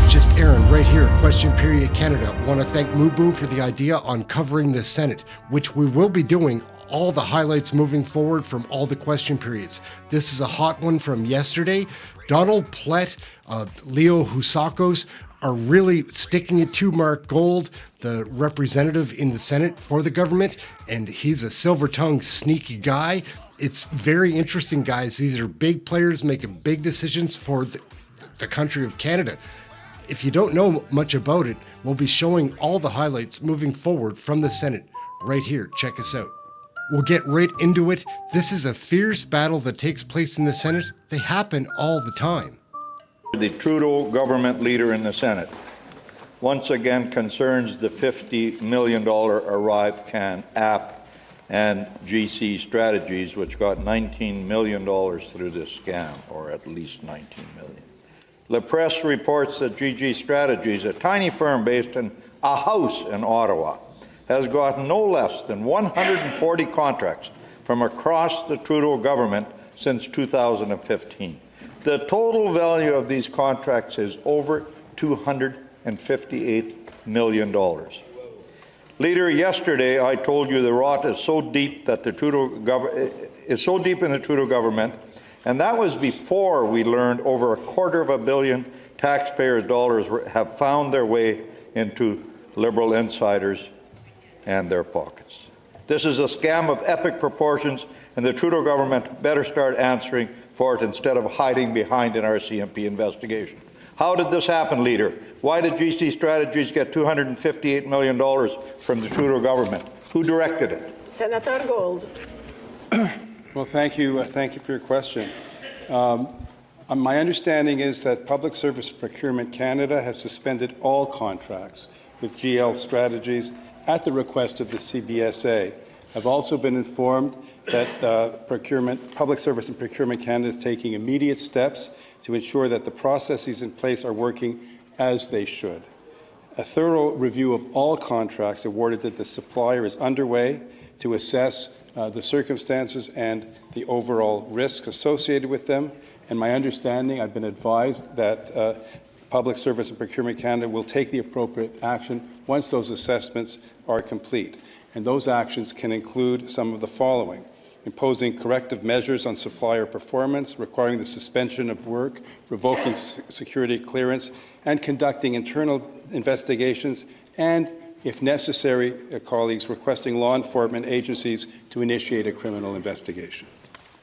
Just Aaron, right here at Question Period Canada. Want to thank Mubu for the idea on covering the Senate, which we will be doing all the highlights moving forward from all the question periods. This is a hot one from yesterday. Donald PLETT, Leo HOUSAKOS are really sticking it to Mark Gold, the representative in the Senate for the government, and he's a silver-tongued, sneaky guy. It's very interesting, guys. These are big players making big decisions for the country of Canada. If you don't know much about it, we'll be showing all the highlights moving forward from the Senate right here. Check us out. We'll get right into it. This is a fierce battle that takes place in the Senate. They happen all the time. The Trudeau government leader in the Senate once again concerns the $50 million ArriveCAN app and GC Strategies, which got $19 million through this scam, or at least $19 million. The press reports that GG Strategies, a tiny firm based in a house in Ottawa, has gotten no less than 140 contracts from across the Trudeau government since 2015. The total value of these contracts is over $258 million. Leader, yesterday I told you the rot is so deep that the Trudeau is so deep in the Trudeau government, and that was before we learned over $250 million taxpayers' dollars have found their way into Liberal insiders and their pockets. This is a scam of epic proportions, and the Trudeau government better start answering for it instead of hiding behind an RCMP investigation. How did this happen, Leader? Why did GC Strategies get $258 million from the Trudeau government? Who directed it? Senator Gold. Well, thank you for your question. My understanding is that Public Service Procurement Canada has suspended all contracts with GL Strategies at the request of the CBSA. I've also been informed that Public Service and Procurement Canada is taking immediate steps to ensure that the processes in place are working as they should. A thorough review of all contracts awarded to the supplier is underway to assess the circumstances and the overall risks associated with them. And my understanding, I've been advised that Public Service and Procurement Canada will take the appropriate action once those assessments are complete. And those actions can include some of the following: imposing corrective measures on supplier performance, requiring the suspension of work, revoking security clearance, and conducting internal investigations, and, if necessary, colleagues, requesting law enforcement agencies to initiate a criminal investigation.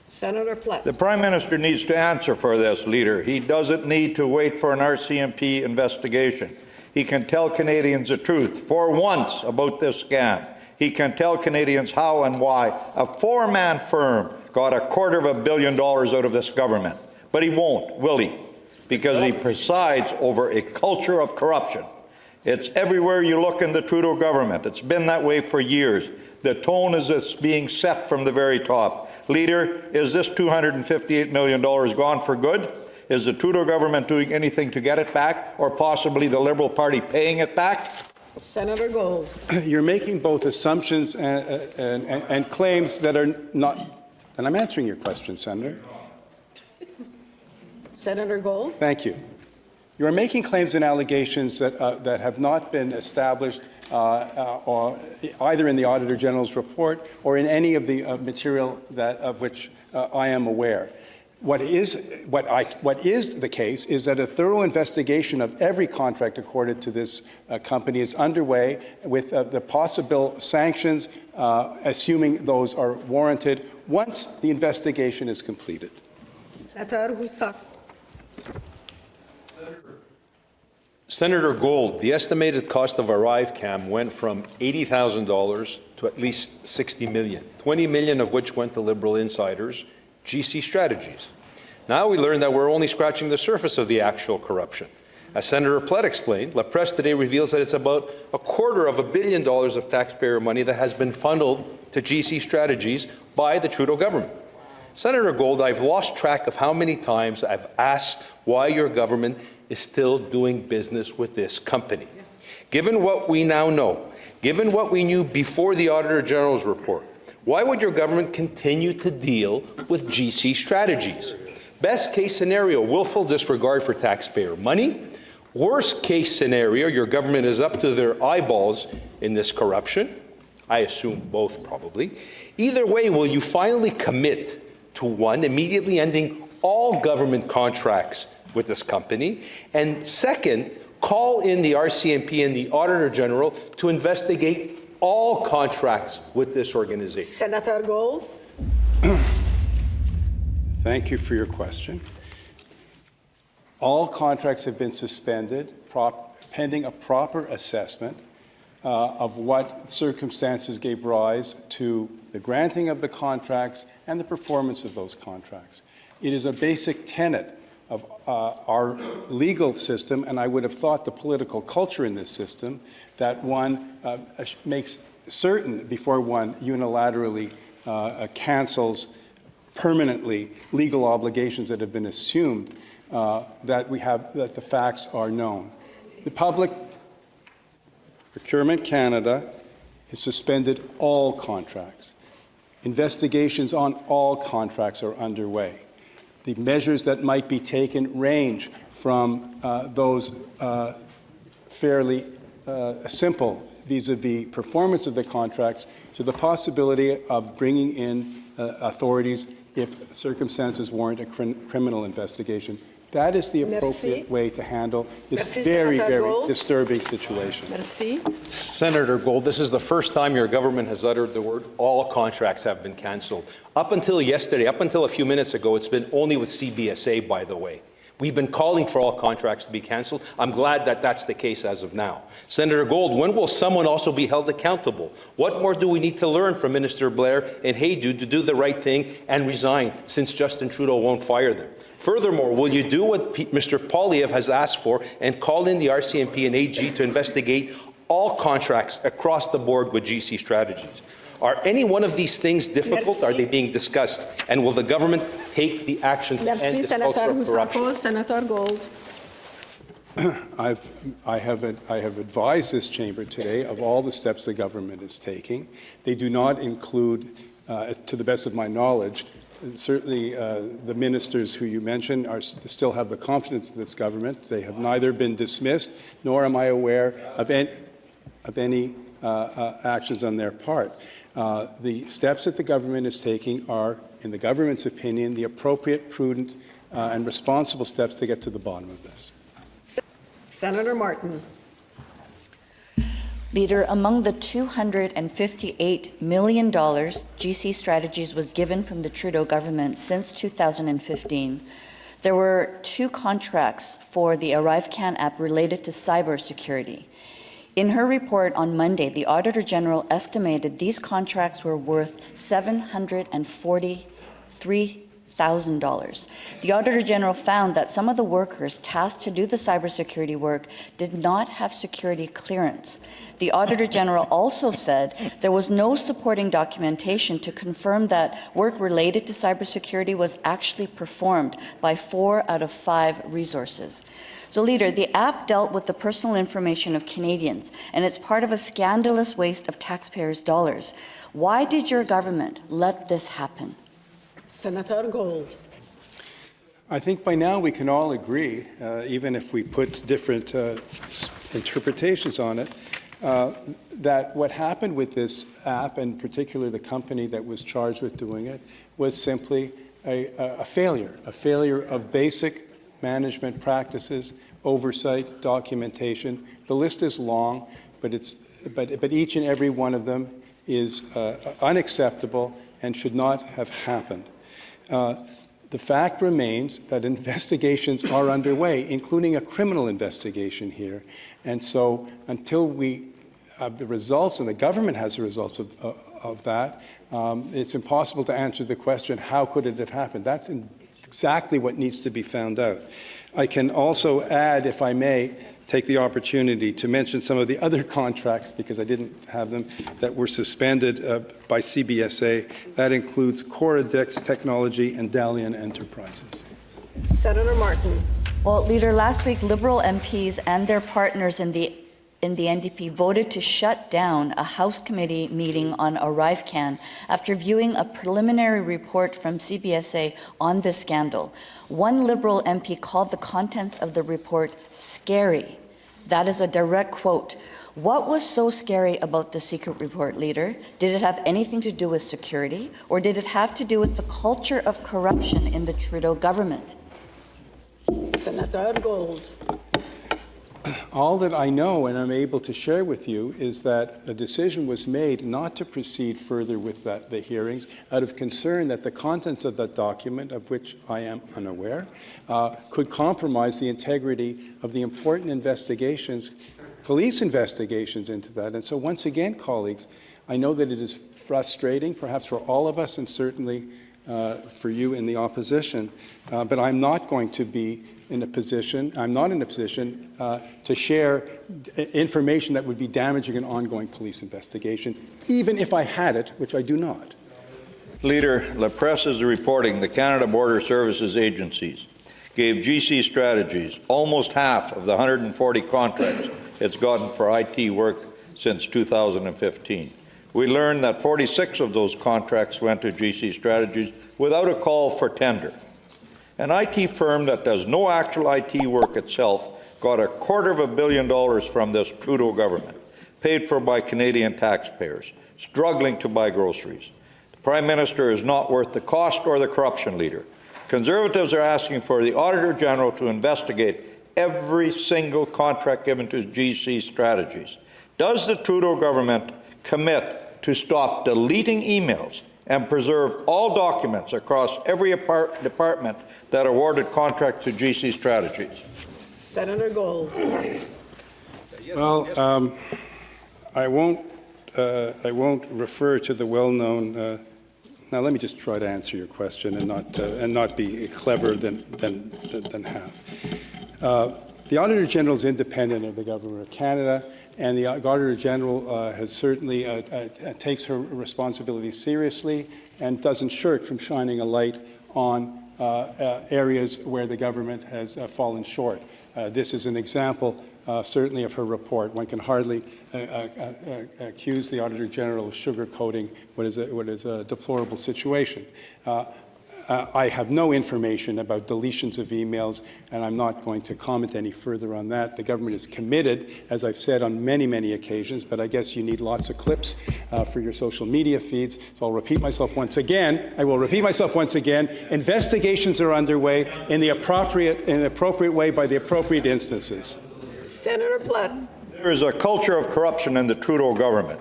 Senator PLETT. The Prime Minister needs to answer for this, Leader. He doesn't need to wait for an RCMP investigation. He can tell Canadians the truth for once about this scam. He can tell Canadians how and why a four-man firm got $250 million out of this government. But he won't, will he? Because he presides over a culture of corruption. It's everywhere you look in the Trudeau government. It's been that way for years. The tone is being set from the very top. Leader, is this $258 million gone for good? Is the Trudeau government doing anything to get it back, or possibly the Liberal Party paying it back? Senator Gold. You're making both assumptions and claims that are not, and I'm answering your question, Senator. Senator Gold. Thank you. You are making claims and allegations that have not been established or either in the Auditor General's report or in any of the material of which I am aware. What is the case is that a thorough investigation of every contract accorded to this company is underway, with the possible sanctions, assuming those are warranted, once the investigation is completed. Senator HOUSAKOS. Senator Gold, the estimated cost of ArriveCAN went from $80,000 to at least $60 million, $20 million of which went to Liberal insiders, GC Strategies. Now we learn that we're only scratching the surface of the actual corruption. As Senator PLETT explained, La Presse today reveals that it's about $250 million of taxpayer money that has been funneled to GC Strategies by the Trudeau government. Senator Gold, I've lost track of how many times I've asked why your government is still doing business with this company. Given what we now know, given what we knew before the Auditor General's report, why would your government continue to deal with GC Strategies? Best case scenario, willful disregard for taxpayer money, Worst case scenario, your government is up to their eyeballs in this corruption. I assume both probably. Either way, will you finally commit to one, immediately ending all government contracts with this company, and second, call in the RCMP and the Auditor General to investigate all contracts with this organization? Senator Gold. Thank you for your question. All contracts have been suspended pending a proper assessment of what circumstances gave rise to the granting of the contracts and the performance of those contracts. It is a basic tenet of our legal system, and I would have thought the political culture in this system, that one makes certain before one unilaterally cancels permanently legal obligations that have been assumed, that the facts are known. The Public Procurement Canada has suspended all contracts. Investigations on all contracts are underway. The measures that might be taken range from those fairly simple vis-a-vis performance of the contracts to the possibility of bringing in authorities if circumstances warrant a criminal investigation. That is the appropriate way to handle this very, very disturbing situation. Merci. Senator Gold, this is the first time your government has uttered the word all contracts have been cancelled. Up until yesterday, up until a few minutes ago, it's been only with CBSA, by the way. We've been calling for all contracts to be cancelled. I'm glad that that's the case as of now. Senator Gold, when will someone also be held accountable? What more do we need to learn from Minister Blair and Haydu to do the right thing and resign, since Justin Trudeau won't fire them? Furthermore, will you do what Mr. Poilievre has asked for and call in the RCMP and AG to investigate all contracts across the board with GC Strategies? Are any one of these things difficult? Merci. Are they being discussed? And will the government take the action to end this culture of corruption? HOUSAKOS. Senator Gold. I have advised this chamber today of all the steps the government is taking. They do not include, to the best of my knowledge, certainly the ministers who you mentioned still have the confidence of this government. They have neither been dismissed, nor am I aware of any actions on their part. The steps that the government is taking are, in the government's opinion, the appropriate, prudent, and responsible steps to get to the bottom of this. Senator Martin. Leader, among the $258 million GC Strategies was given from the Trudeau government since 2015, there were 2 contracts for the ArriveCan app related to cybersecurity. In her report on Monday, the Auditor General estimated these contracts were worth $743,000. The Auditor General found that some of the workers tasked to do the cybersecurity work did not have security clearance. The Auditor General also said there was no supporting documentation to confirm that work related to cybersecurity was actually performed by 4 out of 5 resources. So, Leader, the app dealt with the personal information of Canadians, and it's part of a scandalous waste of taxpayers' dollars. Why did your government let this happen? Senator Gold. I think by now we can all agree, even if we put different interpretations on it, that what happened with this app, and particularly the company that was charged with doing it, was simply a failure of basic management practices, oversight, documentation. The list is long, but each and every one of them is unacceptable and should not have happened. The fact remains that investigations are underway, including a criminal investigation here. And so until we have the results, and the government has the results of that, it's impossible to answer the question, how could it have happened? That's exactly what needs to be found out. I can also add, if I may, take the opportunity to mention some of the other contracts, because I didn't have them, that were suspended by CBSA. That includes Coradix Technology and Dalian Enterprises. Senator Martin. Well, Leader, last week, Liberal MPs and their partners in the in the NDP voted to shut down a House committee meeting on ArriveCan after viewing a preliminary report from CBSA on this scandal. One Liberal MP called the contents of the report scary. That is a direct quote. What was so scary about the secret report, Leader? Did it have anything to do with security, or did it have to do with the culture of corruption in the Trudeau government? Senator Gold. All that I know and I'm able to share with you is that a decision was made not to proceed further with the hearings out of concern that the contents of that document, of which I am unaware, could compromise the integrity of the important investigations, police investigations into that. And so once again, colleagues, I know that it is frustrating, perhaps for all of us and certainly for you in the opposition, but I'm not going to be in a position, to share information that would be damaging an ongoing police investigation, even if I had it, which I do not. Leader, La Presse is reporting the Canada Border Services agencies gave GC Strategies almost half of the 140 contracts it's gotten for IT work since 2015. We learned that 46 of those contracts went to GC Strategies without a call for tender. An IT firm that does no actual IT work itself got $250 million from this Trudeau government, paid for by Canadian taxpayers, struggling to buy groceries. The Prime Minister is not worth the cost or the corruption, Leader. Conservatives are asking for the Auditor General to investigate every single contract given to GC Strategies. Does the Trudeau government commit to stop deleting emails and preserve all documents across every department that awarded contract to GC Strategies? Senator Gold. Well, I won't refer to the well-known. Now, let me just try to answer your question and not be cleverer than half. The Auditor General is independent of the Government of Canada, and the Auditor General has certainly takes her responsibility seriously and doesn't shirk from shining a light on areas where the government has fallen short. This is an example, certainly, of her report. One can hardly accuse the Auditor General of sugarcoating what is a deplorable situation. I have no information about deletions of emails, and I'm not going to comment any further on that. The government is committed, as I've said on many, many occasions, but I guess you need lots of clips for your social media feeds. So I'll repeat myself once again. I will repeat myself once again. Investigations are underway in the appropriate way by the appropriate instances. Senator PLETT. There is a culture of corruption in the Trudeau government.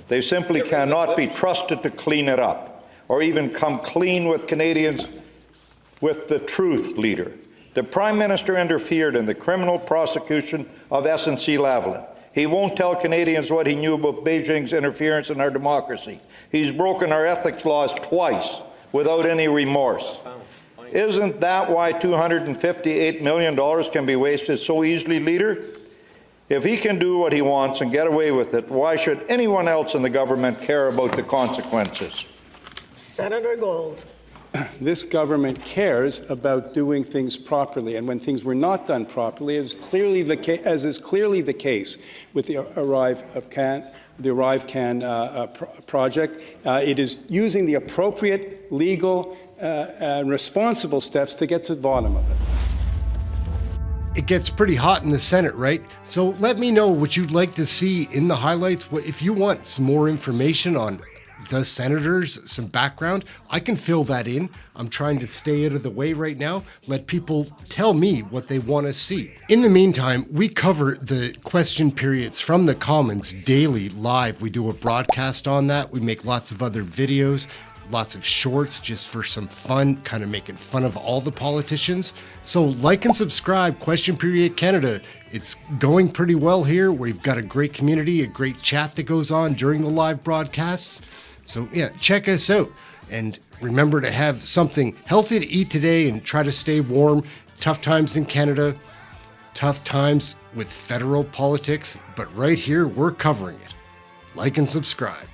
They simply cannot be trusted to clean it up, or even come clean with Canadians with the truth, Leader. The Prime Minister interfered in the criminal prosecution of SNC-Lavalin. He won't tell Canadians what he knew about Beijing's interference in our democracy. He's broken our ethics laws twice without any remorse. Isn't that why $258 million can be wasted so easily, Leader? If he can do what he wants and get away with it, why should anyone else in the government care about the consequences? Senator Gold. This government cares about doing things properly, and when things were not done properly, as is clearly the case with the ArriveCan project, it is using the appropriate legal and responsible steps to get to the bottom of it. It gets pretty hot in the Senate, right? So let me know what you'd like to see in the highlights. If you want some more information on the senators, some background, I can fill that in. I'm trying to stay out of the way right now. Let people tell me what they want to see. In the meantime, we cover the question periods from the Commons daily live. We do a broadcast on that. We make lots of other videos, lots of shorts just for some fun, kind of making fun of all the politicians. So like and subscribe, Question Period Canada. It's going pretty well here. We've got a great community, a great chat that goes on during the live broadcasts. So yeah, check us out. And remember to have something healthy to eat today and try to stay warm. Tough times in Canada, tough times with federal politics, but right here, we're covering it. Like and subscribe.